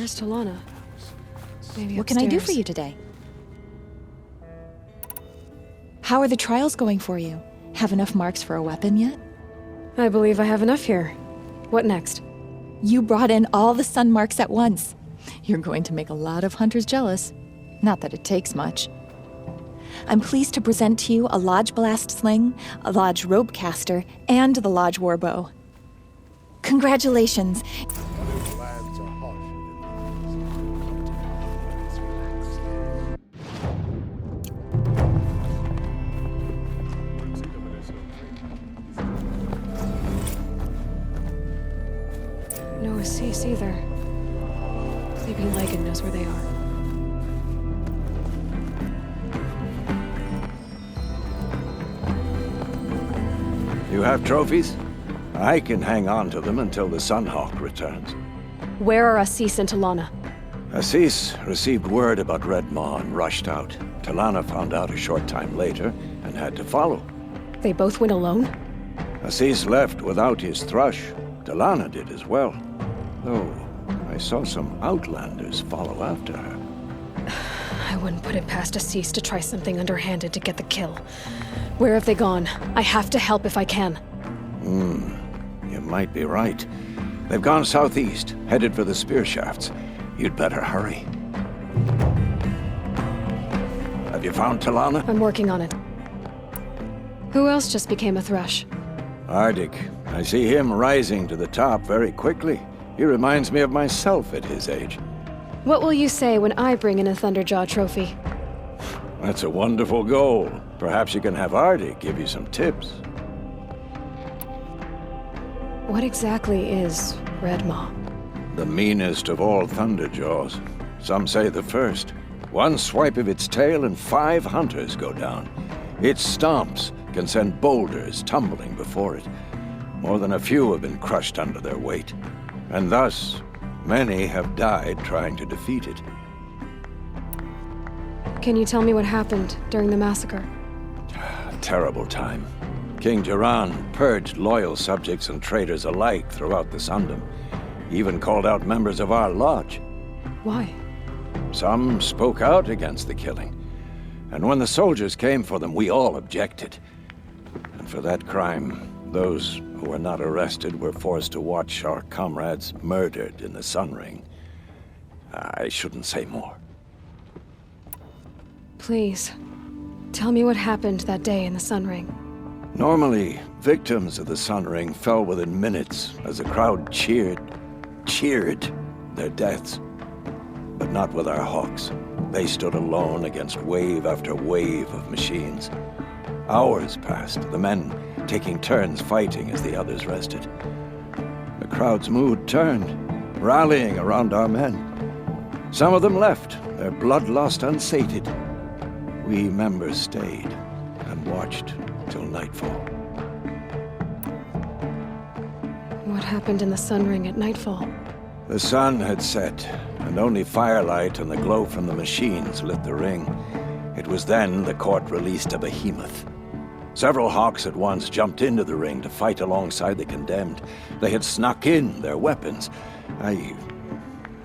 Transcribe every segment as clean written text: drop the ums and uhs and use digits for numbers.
Where's Talana? Maybe What can I do for upstairs. you today? How are the trials going for you? Have enough marks for a weapon yet? I believe I have enough here. What next? You brought in all the sun marks at once. You're going to make a lot of hunters jealous. Not that it takes much. I'm pleased to present to you a Lodge Blast Sling, a Lodge Rope Caster, and the Lodge Warbow. Congratulations! No Assis either. Maybe Lagan knows where they are. You have trophies? I can hang on to them until the Sunhawk returns. Where are Assis and Talana? Assis received word about Red Maw and rushed out. Talana found out a short time later and had to follow. They both went alone? Assis left without his thrush. Talana did as well. Though, I saw some outlanders follow after her. I wouldn't put it past Assis to try something underhanded to get the kill. Where have they gone? I have to help if I can. You might be right. They've gone southeast, headed for the spear shafts. You'd better hurry. Have you found Talana? I'm working on it. Who else just became a thrush? Arctic. I see him rising to the top very quickly. He reminds me of myself at his age. What will you say when I bring in a Thunderjaw trophy? That's a wonderful goal. Perhaps you can have Arctic give you some tips. What exactly is Red Maw? The meanest of all Thunderjaws. Some say the first. One swipe of its tail and 5 hunters go down. Its stomps can send boulders tumbling before it. More than a few have been crushed under their weight. And thus, many have died trying to defeat it. Can you tell me what happened during the massacre? A terrible time. King Jiran purged loyal subjects and traitors alike throughout the Sundom. He even called out members of our lodge. Why? Some spoke out against the killing. And when the soldiers came for them, we all objected. And for that crime, those who were not arrested were forced to watch our comrades murdered in the Sun Ring. I shouldn't say more. Please, tell me what happened that day in the Sun Ring. Normally, victims of the Sun Ring fell within minutes as the crowd cheered their deaths. But not with our hawks. They stood alone against wave after wave of machines. Hours passed, the men taking turns fighting as the others rested. The crowd's mood turned, rallying around our men. Some of them left, their bloodlust unsated. We members stayed and watched till nightfall. What happened in the Sun Ring at nightfall? The sun had set, and only firelight and the glow from the machines lit the ring. It was then the court released a behemoth. Several hawks at once jumped into the ring to fight alongside the condemned. They had snuck in their weapons. I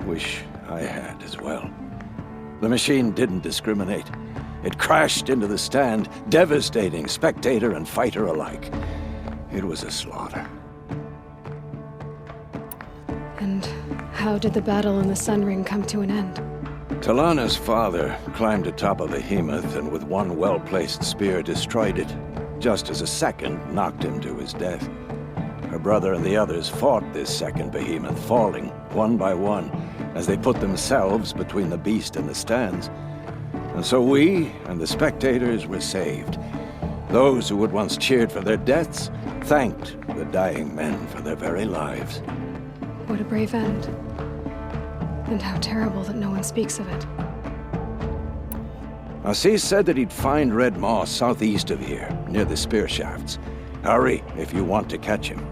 wish I had as well. The machine didn't discriminate. It crashed into the stand, devastating spectator and fighter alike. It was a slaughter. And how did the battle in the Sun Ring come to an end? Talana's father climbed atop a behemoth and with one well-placed spear destroyed it, just as a second knocked him to his death. Her brother and the others fought this second behemoth, falling one by one as they put themselves between the beast and the stands. And so we and the spectators were saved. Those who had once cheered for their deaths thanked the dying men for their very lives. What a brave end. And how terrible that no one speaks of it. Assis said that he'd find Red Maw southeast of here, near the spear shafts. Hurry if you want to catch him.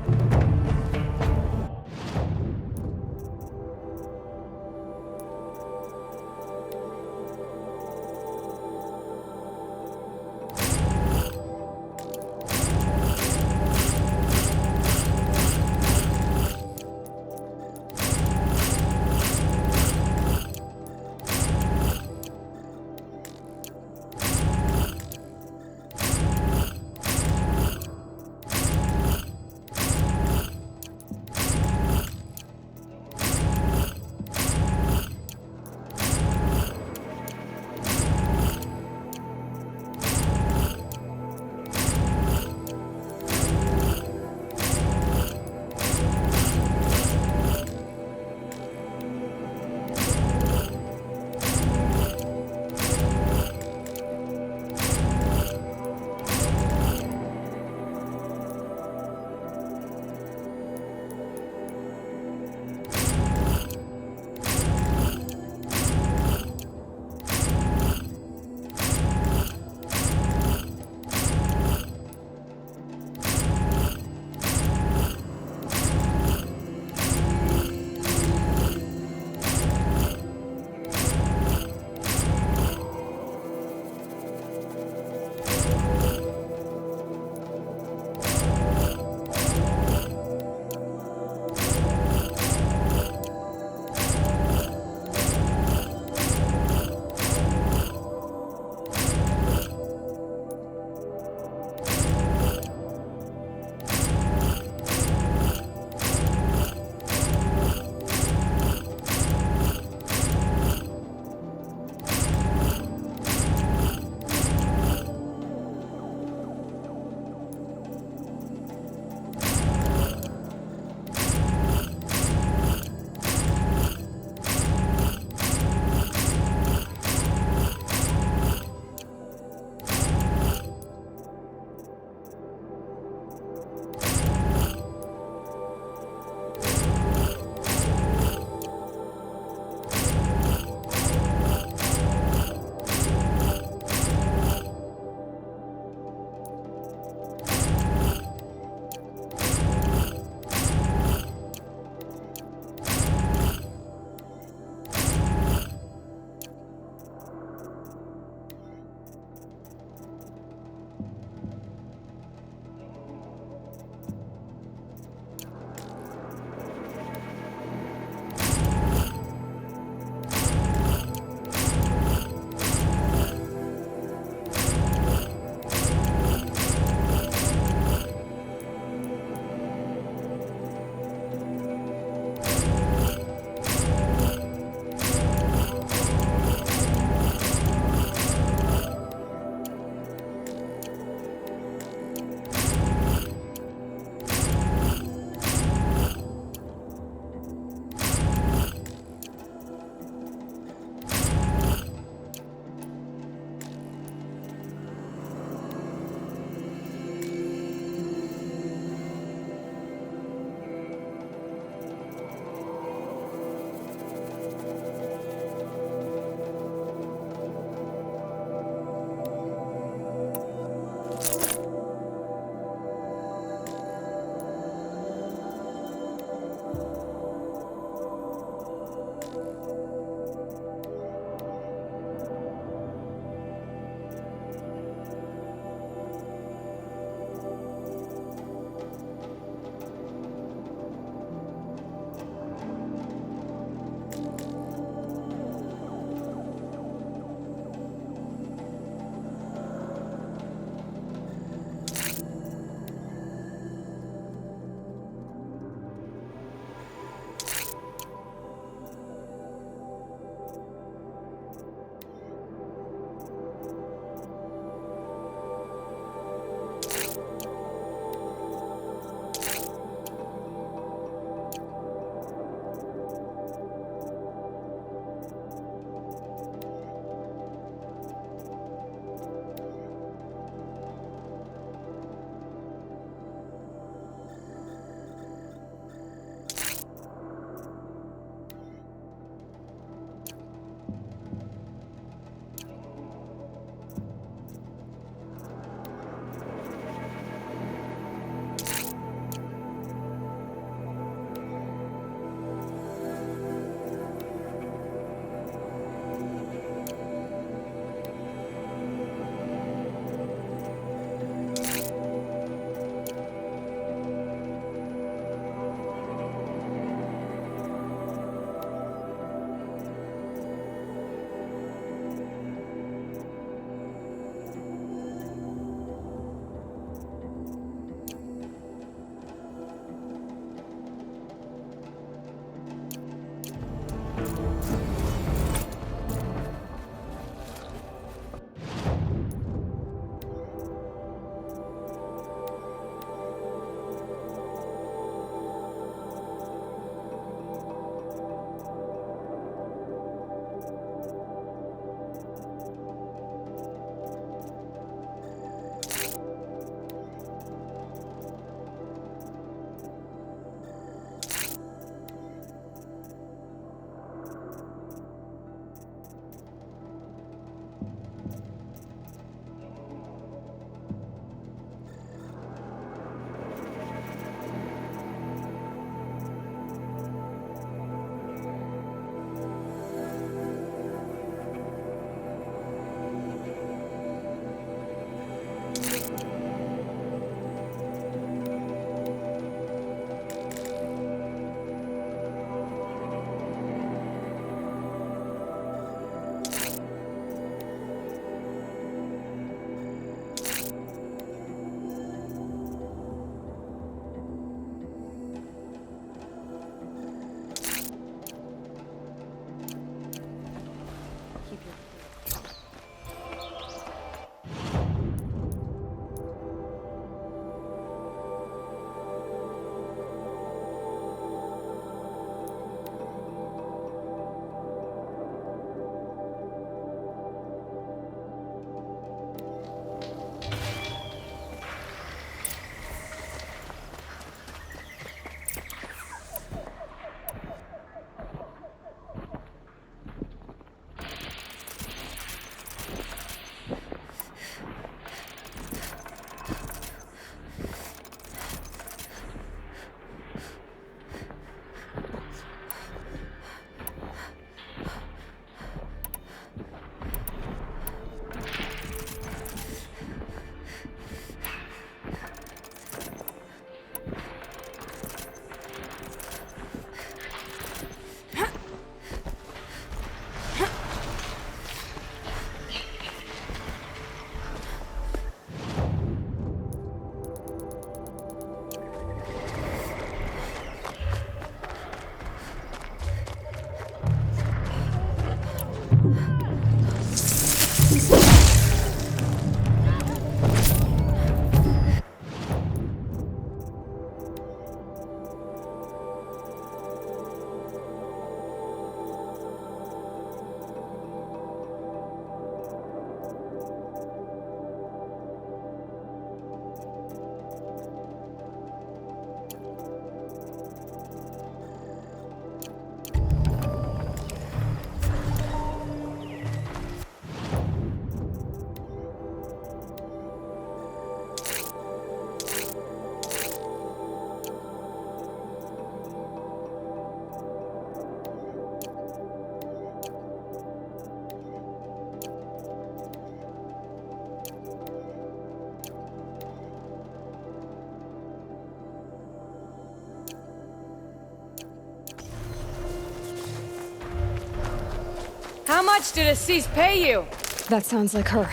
How much did Assis pay you? That sounds like her.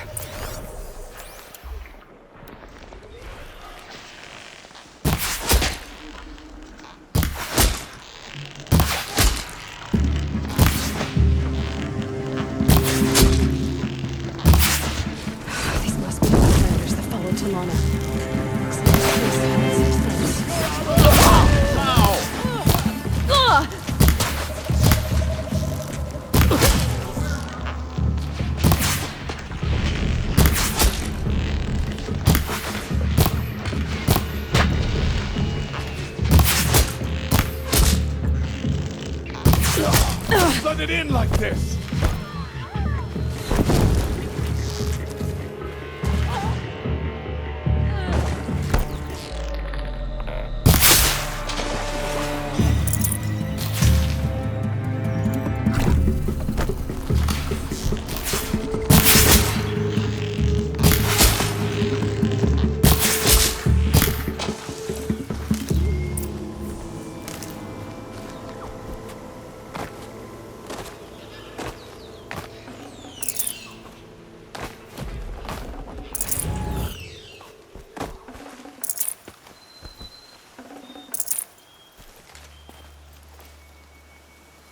These must be the defenders that followed Talana. Looks like this place had some sense. Let it in like this!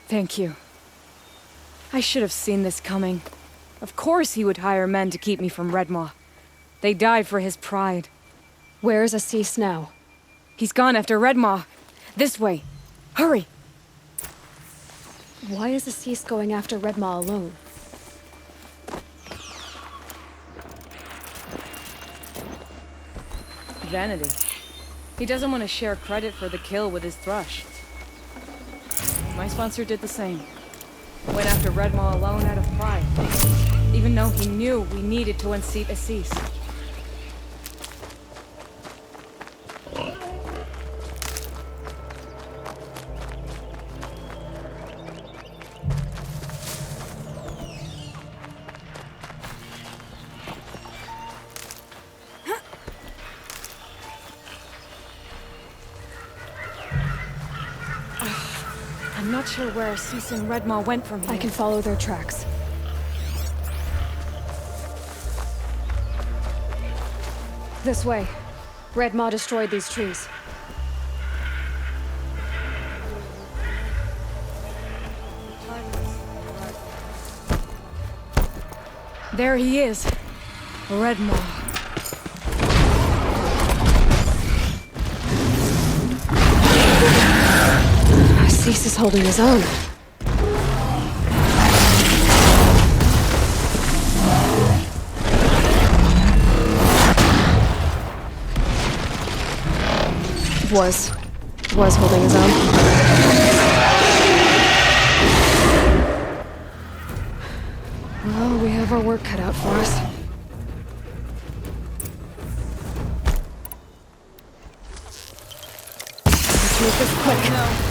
Thank you. I should have seen this coming. Of course he would hire men to keep me from Redmaw. They died for his pride. Where's Assis now? He's gone after Redmaw. This way. Hurry! Why is Assis going after Redmaw alone? Vanity. He doesn't want to share credit for the kill with his thrush. My sponsor did the same. Went after Redmaw alone out of pride. Even though he knew we needed to unseat Assis. I'm not sure where Assis and Redmaw went from here. I can follow their tracks. This way. Redmaw destroyed these trees. There he is. Redmaw. Assis is holding his own. Was holding his own. Well, we have our work cut out for us. Let's make this quick. No.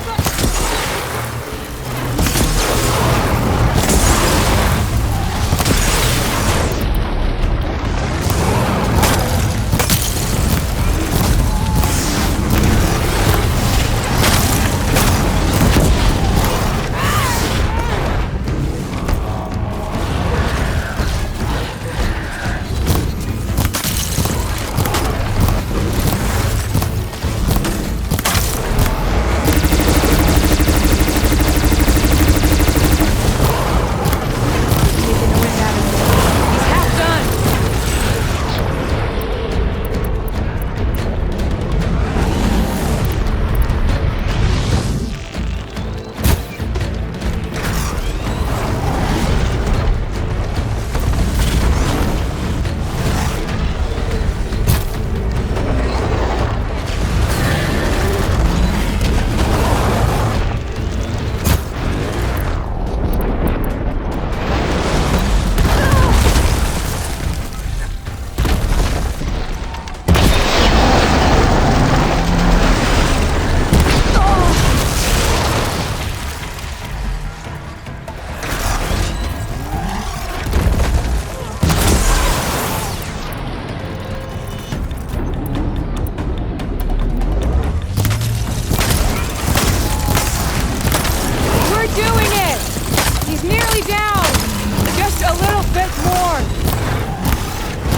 a little bit more!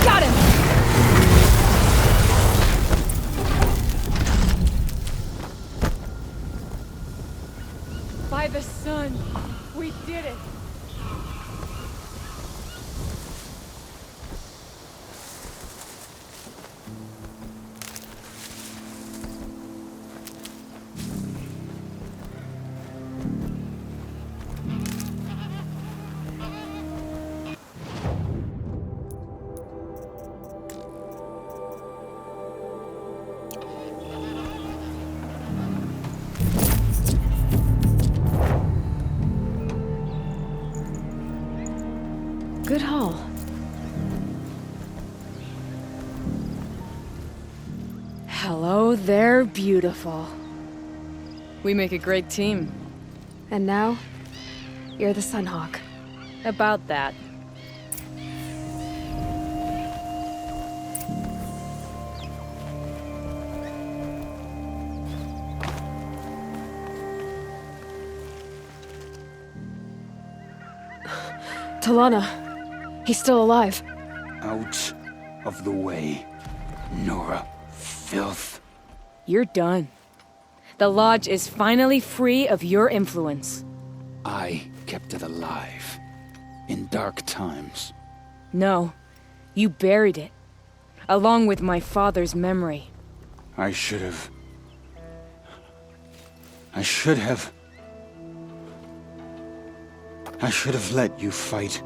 Got him! By the sun, we did it! Good haul. Hello there, beautiful. We make a great team. And now, you're the Sunhawk. About that. Talana. He's still alive. Out of the way, Nora. Filth. You're done. The Lodge is finally free of your influence. I kept it alive. In dark times. No, you buried it. Along with my father's memory. I should have... I should have let you fight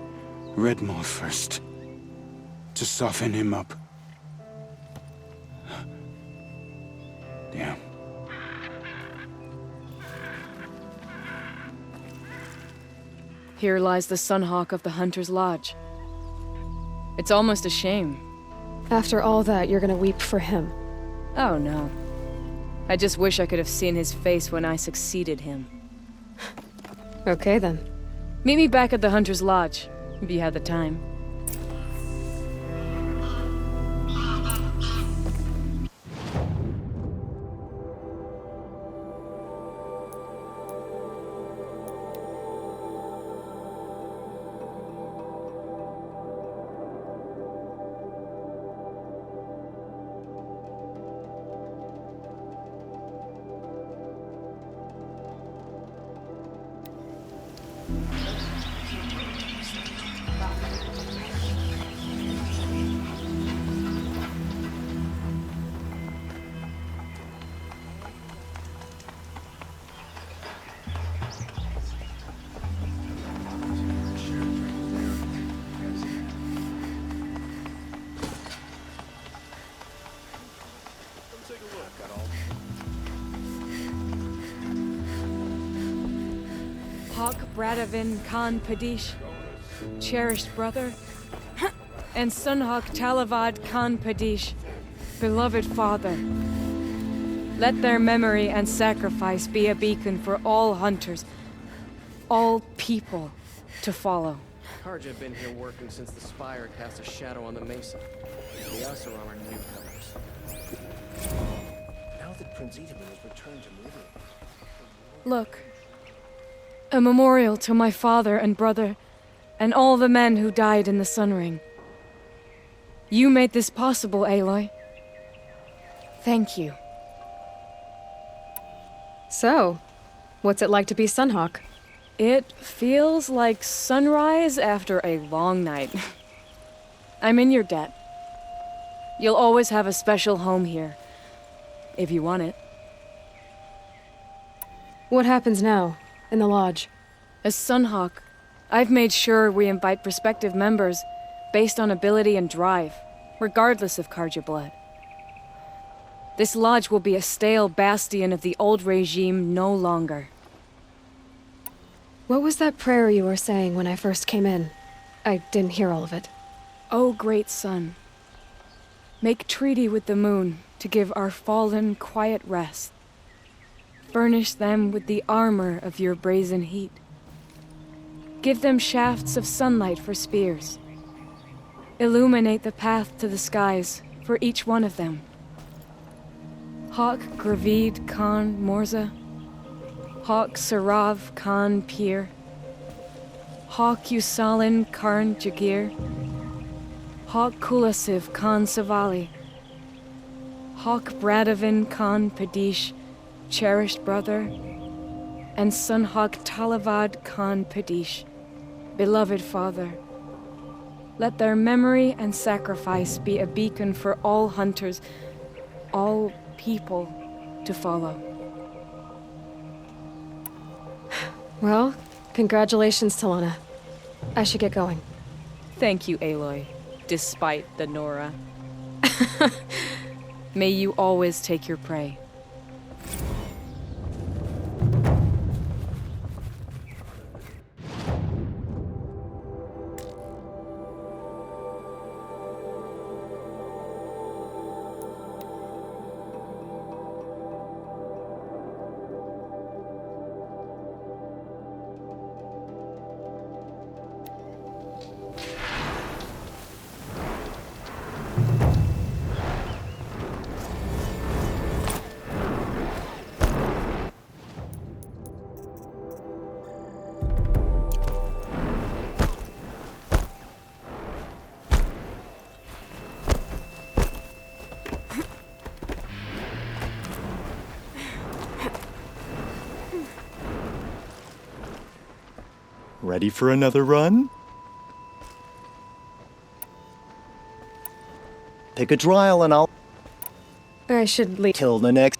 Redmaw first. To soften him up. Damn. Here lies the Sunhawk of the Hunter's Lodge. It's almost a shame. After all that, you're gonna weep for him. Oh no. I just wish I could have seen his face when I succeeded him. Okay then. Meet me back at the Hunter's Lodge, if you have the time. Hawk Bradavin Khan Padish, cherished brother, and Sunhawk Talavad Khan Padish, beloved father. Let their memory and sacrifice be a beacon for all hunters, all people, to follow. Karja have been here working since the Spire cast a shadow on the Mesa. The Asuram are newcomers. Now that Prince Italy has returned to Meridian. Look. A memorial to my father and brother, and all the men who died in the Sun Ring. You made this possible, Aloy. Thank you. So, what's it like to be Sunhawk? It feels like sunrise after a long night. I'm in your debt. You'll always have a special home here, if you want it. What happens now, in the Lodge? As Sunhawk, I've made sure we invite prospective members based on ability and drive, regardless of Karja blood. This lodge will be a stale bastion of the old regime no longer. What was that prayer you were saying when I first came in? I didn't hear all of it. O great sun, make treaty with the moon to give our fallen quiet rest. Furnish them with the armor of your brazen heat. Give them shafts of sunlight for spears. Illuminate the path to the skies for each one of them. Hawk Gravid Khan Morza, Hawk Sarav Khan Pir, Hawk Usalin Karn Jagir, Hawk Kulasiv Khan Savali, Hawk Bradavin Khan Padish, cherished brother, and son Hawk Talavad Khan Padish, beloved father. Let their memory and sacrifice be a beacon for all hunters, all people to follow. Well, congratulations, Talana. I should get going. Thank you, Aloy, despite the Nora. May you always take your prey. Ready for another run? Pick a trial and I'll I should leave. till the next.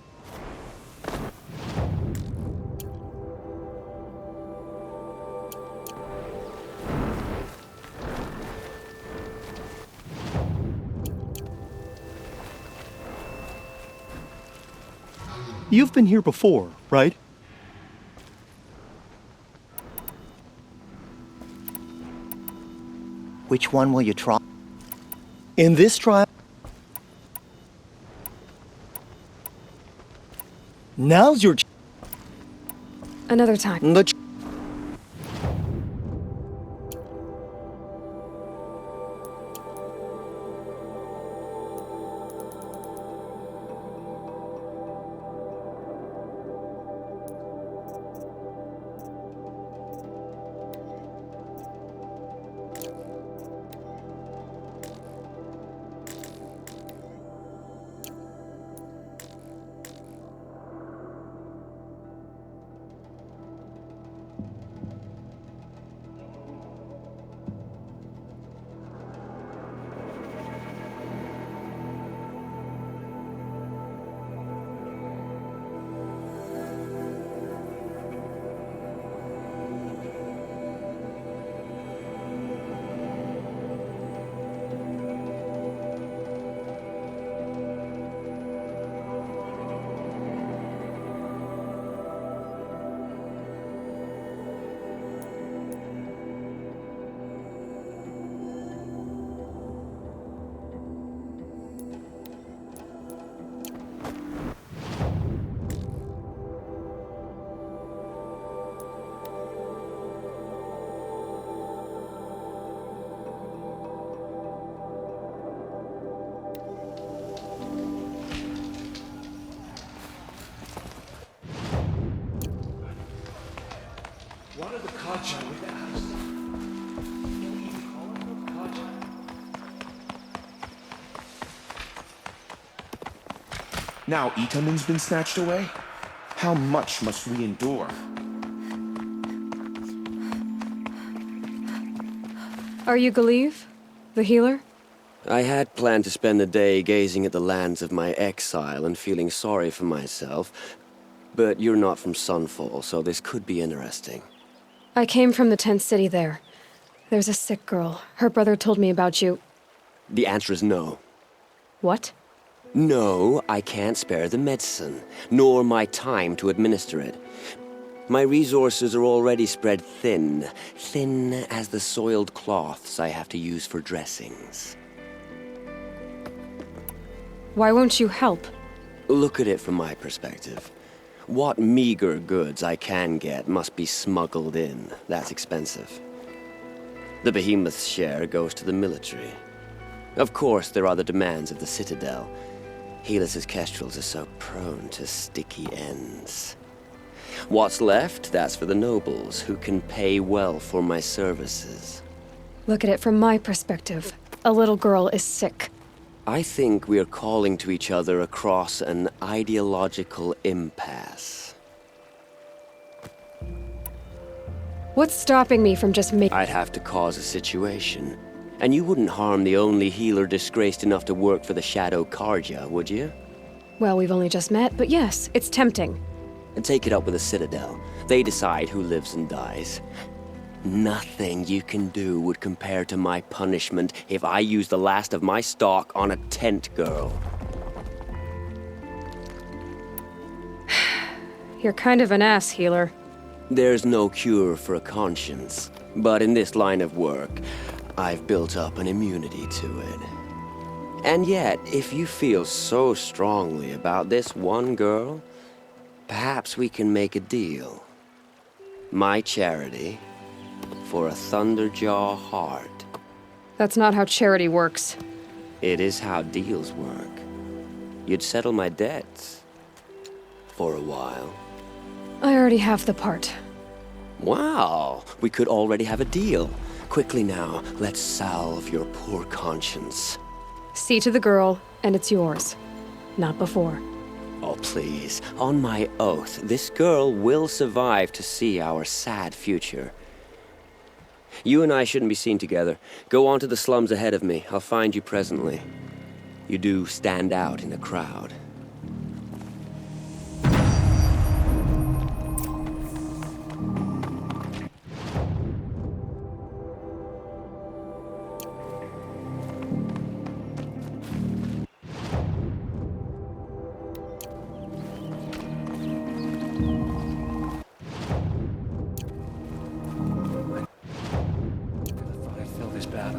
You've been here before, right? Which one will you try? In this trial, now's your Another time. the Now Itamin's been snatched away? How much must we endure? Are you Galiv, the healer? I had planned to spend the day gazing at the lands of my exile and feeling sorry for myself, but you're not from Sunfall, so this could be interesting. I came from the tent city there. There's a sick girl. Her brother told me about you. The answer is no. What? No, I can't spare the medicine, nor my time to administer it. My resources are already spread thin, thin as the soiled cloths I have to use for dressings. Why won't you help? Look at it from my perspective. What meager goods I can get must be smuggled in. That's expensive. The behemoth's share goes to the military. Of course, there are the demands of the Citadel. Helis's kestrels are so prone to sticky ends. What's left, that's for the nobles, who can pay well for my services. Look at it from my perspective. A little girl is sick. I think we are calling to each other across an ideological impasse. What's stopping me from just making... I'd have to cause a situation. And you wouldn't harm the only healer disgraced enough to work for the Shadow Karja, would you? Well, we've only just met, but yes, it's tempting. And take it up with the Citadel. They decide who lives and dies. Nothing you can do would compare to my punishment if I use the last of my stock on a tent girl. You're kind of an ass, healer. There's no cure for a conscience, but in this line of work, I've built up an immunity to it. And yet, if you feel so strongly about this one girl, perhaps we can make a deal. My charity for a Thunderjaw heart. That's not how charity works. It is how deals work. You'd settle my debts. For a while. I already have the part. Wow, we could already have a deal. Quickly now, let's salve your poor conscience. See to the girl, and it's yours. Not before. Oh, please. On my oath, this girl will survive to see our sad future. You and I shouldn't be seen together. Go on to the slums ahead of me. I'll find you presently. You do stand out in the crowd.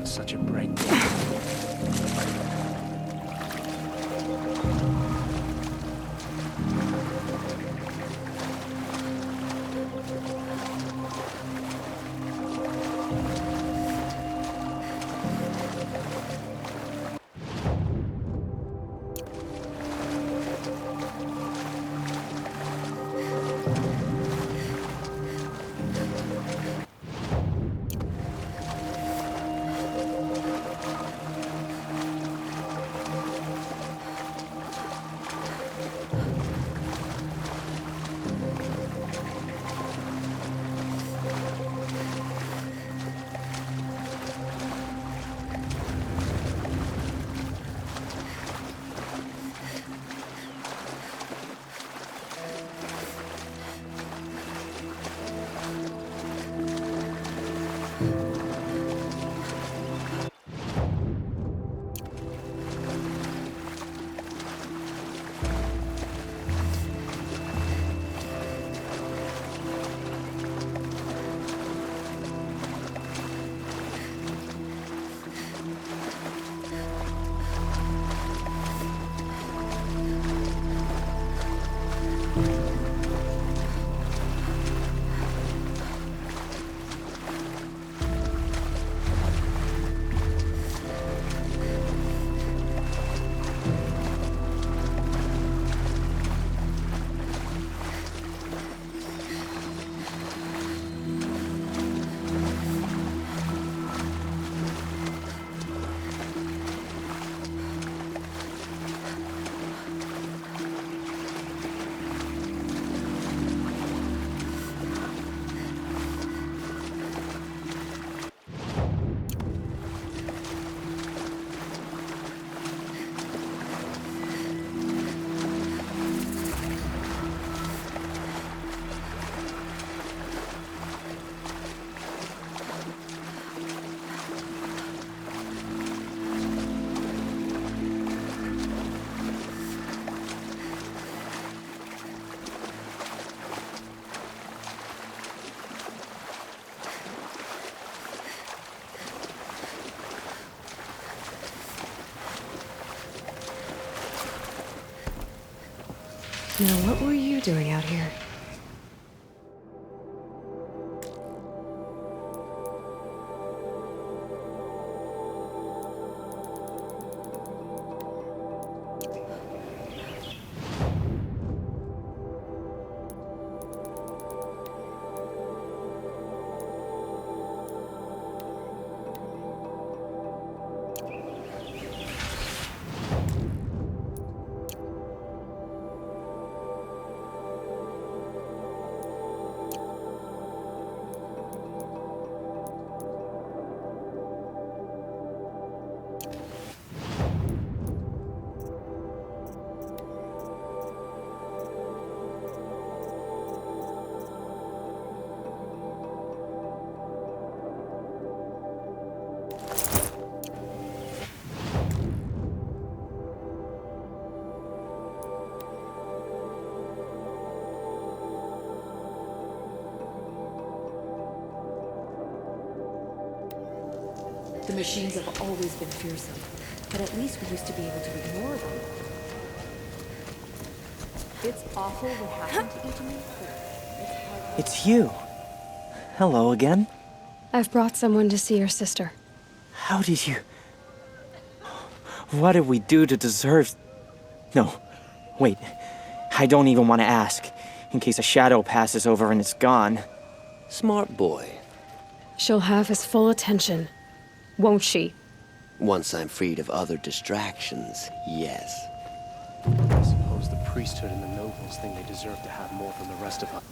Such a bright day. Now, what were you doing out here? The machines have always been fearsome, but at least we used to be able to ignore them. It's awful what happened to Italy. It's you. Hello again. I've brought someone to see your sister. How did you... What did we do to deserve... No, wait. I don't even want to ask, in case a shadow passes over and it's gone. Smart boy. She'll have his full attention, won't she? Once I'm freed of other distractions, yes. I suppose the priesthood and the nobles think they deserve to have more than the rest of us.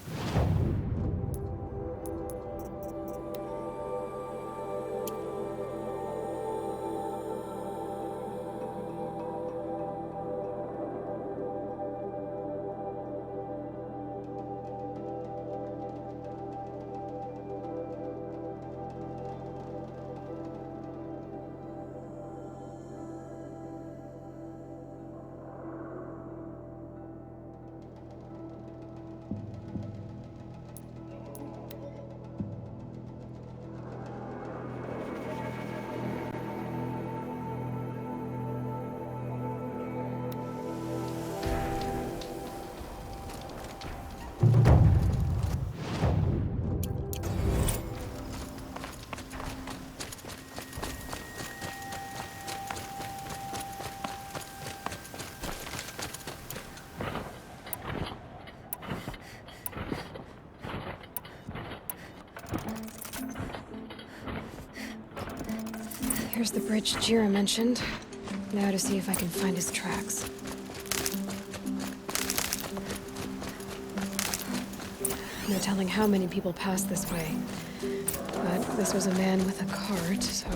Here's the bridge Jira mentioned. Now to see if I can find his tracks. No telling how many people passed this way. But this was a man with a cart, so...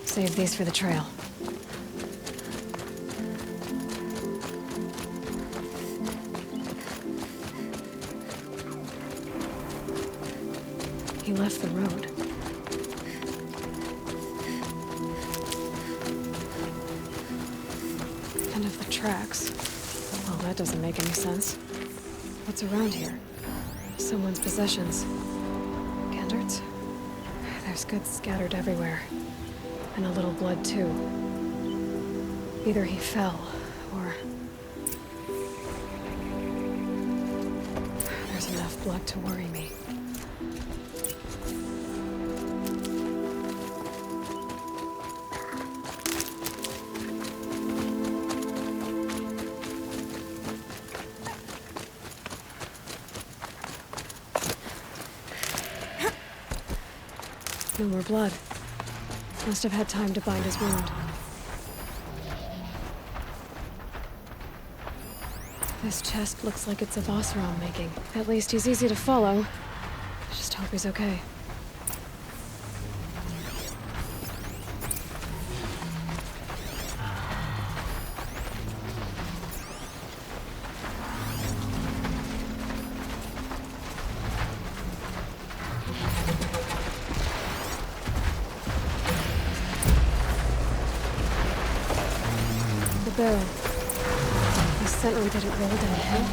Save these for the trail. He left the road. End of the tracks. Well, that doesn't make any sense. What's around here? Someone's possessions. Gandert's? There's goods scattered everywhere. And a little blood, too. Either he fell, or... There's enough blood to worry me. No more blood. Must have had time to bind his wound. This chest looks like it's of Osram making. At least he's easy to follow. Just hope he's okay. Barrel. The sentry didn't roll downhill.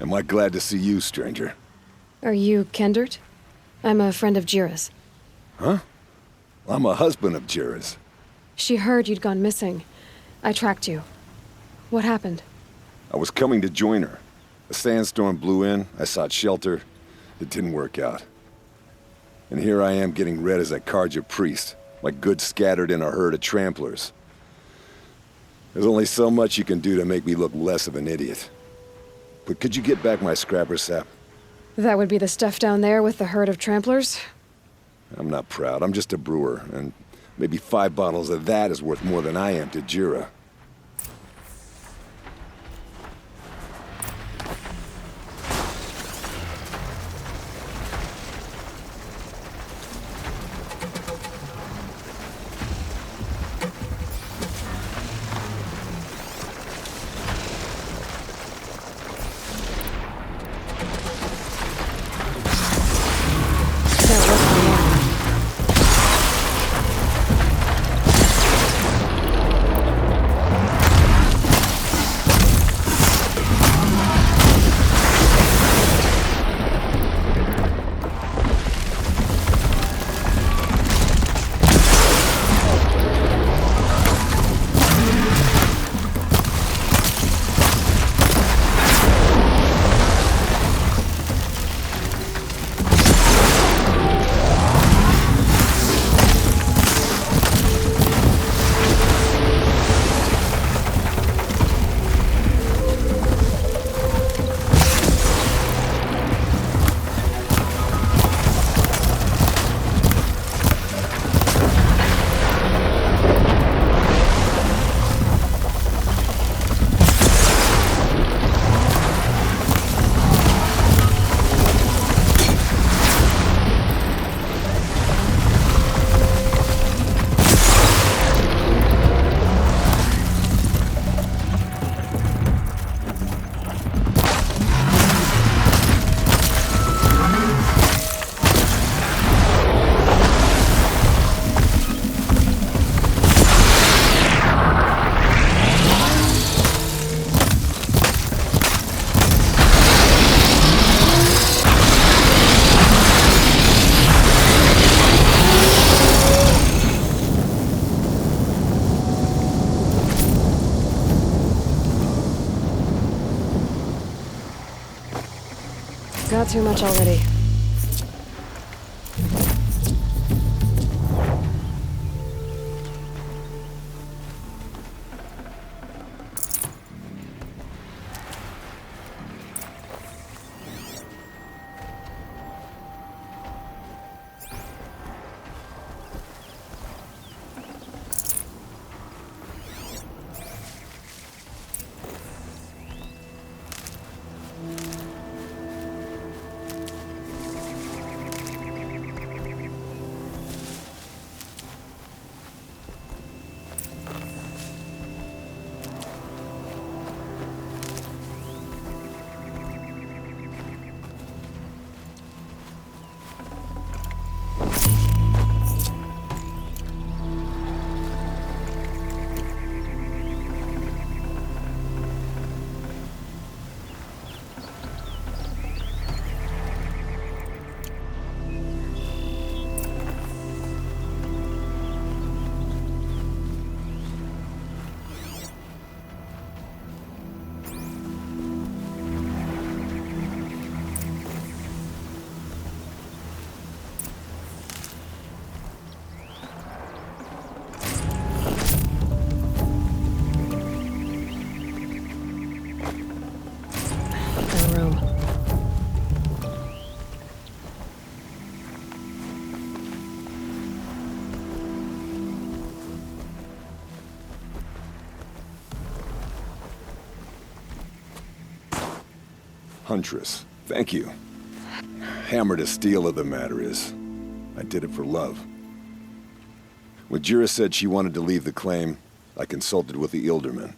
Am I glad to see you, stranger? Are you Kendert? I'm a friend of Jira's. Huh? I'm a husband of Jira's. She heard you'd gone missing. I tracked you. What happened? I was coming to join her. A sandstorm blew in, I sought shelter. It didn't work out. And here I am getting read as a Karja priest, my goods scattered in a herd of tramplers. There's only so much you can do to make me look less of an idiot. But could you get back my scrapper sap? That would be the stuff down there with the herd of tramplers? I'm not proud, I'm just a brewer, and maybe 5 bottles of that is worth more than I am to Jira. Got too much already. Huntress, thank you. Hammer to steel of the matter is, I did it for love. When Jira said she wanted to leave the claim, I consulted with the Ildermen.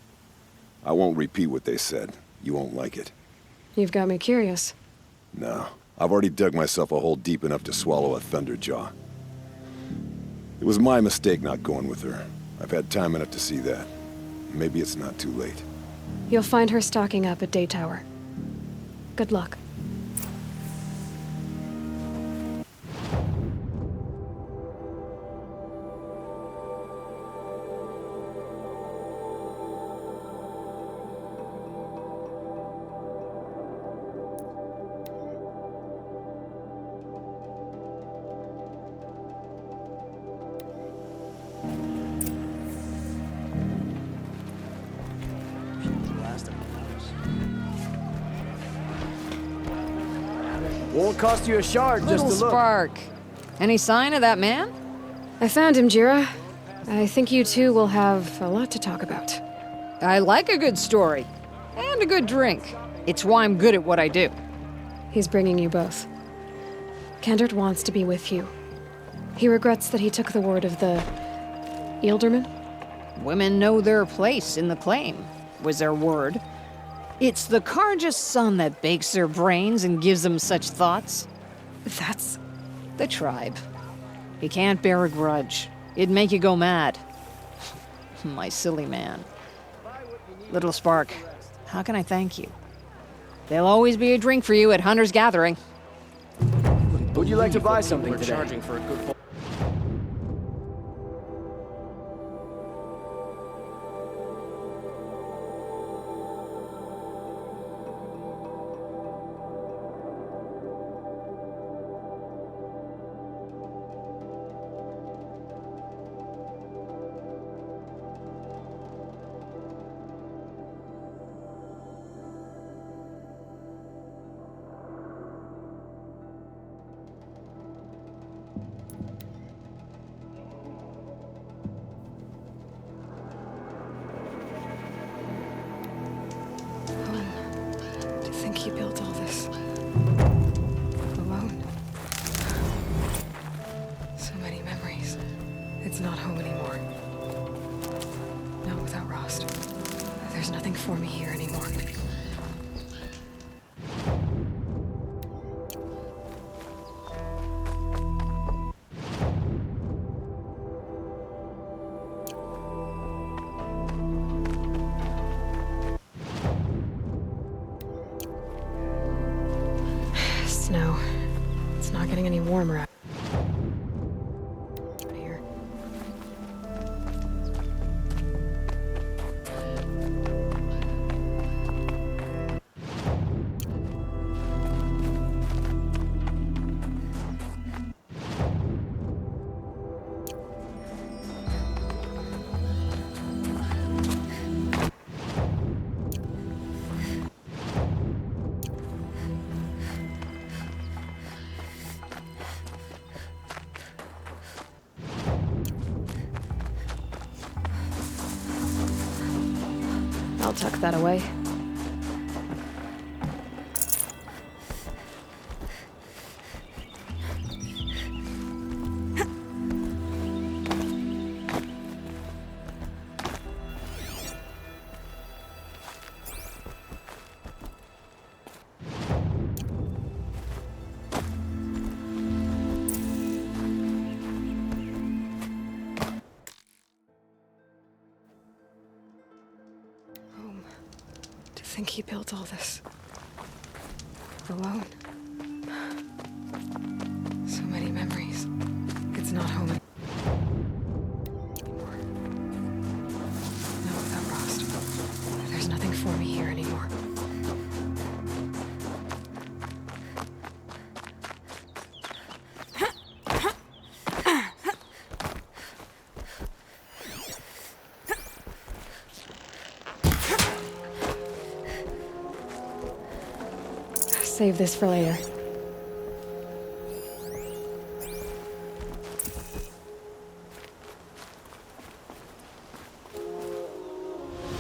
I won't repeat what they said. You won't like it. You've got me curious. No, I've already dug myself a hole deep enough to swallow a thunderjaw. It was my mistake not going with her. I've had time enough to see that. Maybe it's not too late. You'll find her stocking up at Day Tower. Good luck. Won't cost you a shard just Little to look. spark. Any sign of that man? I found him, Jira. I think you two will have a lot to talk about. I like a good story. And a good drink. It's why I'm good at what I do. He's bringing you both. Kendrick wants to be with you. He regrets that he took the word of the... Ealderman? Women know their place in the claim, was their word. It's the Carja's son that bakes their brains and gives them such thoughts. That's... The tribe. You can't bear a grudge. It'd make you go mad. My silly man. Little Spark, how can I thank you? There'll always be a drink for you at Hunter's Gathering. Would you like to buy something today? Charging for a good... To think he built all this... alone. So many memories. It's not home anymore. Not without Rost. There's nothing for me here anymore. Snow. It's not getting any warmer out here. I'll tuck that away. To think he built all this. Alone. So many memories. It's not home anymore. Not without Rost. There's nothing for me here anymore. Save this for later.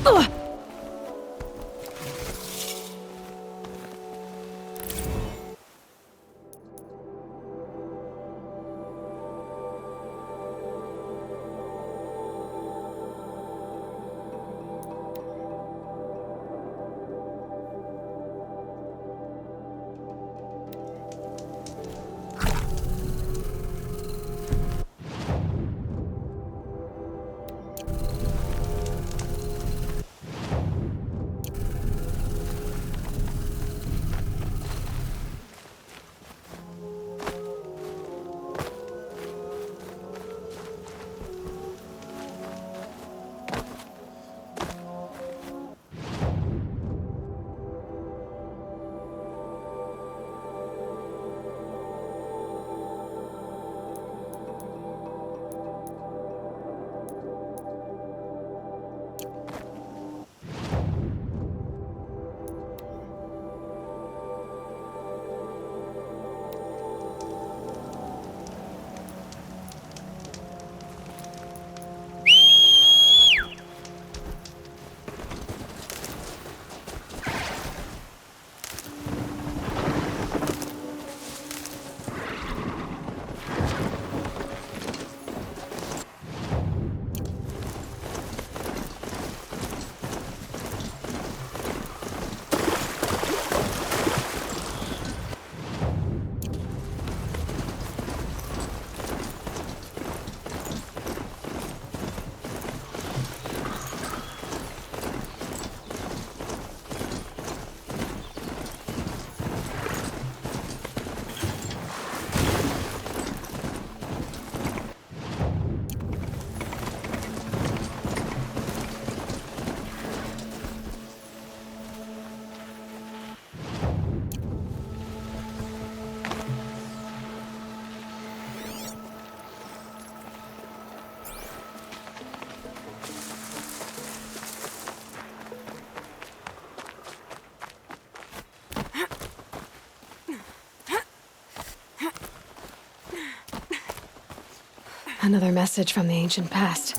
Ugh! Another message from the ancient past.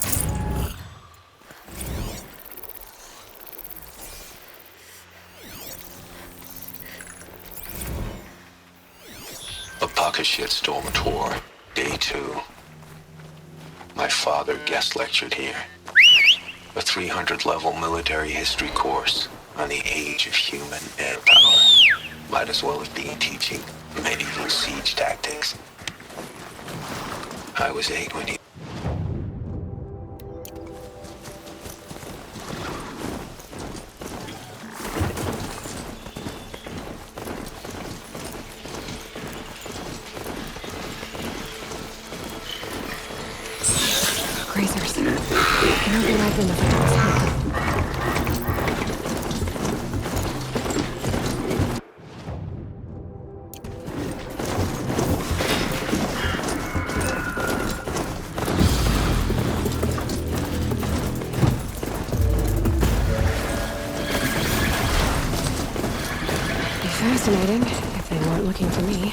Apaka Shitstorm Tour, Day 2. My father guest lectured here. A 300-level military history course on the age of human air power. Might as well have been teaching medieval siege tactics. I was 8 when he... Grazers. They'll be like them if I don't stop them. Be fascinating if they weren't looking for me.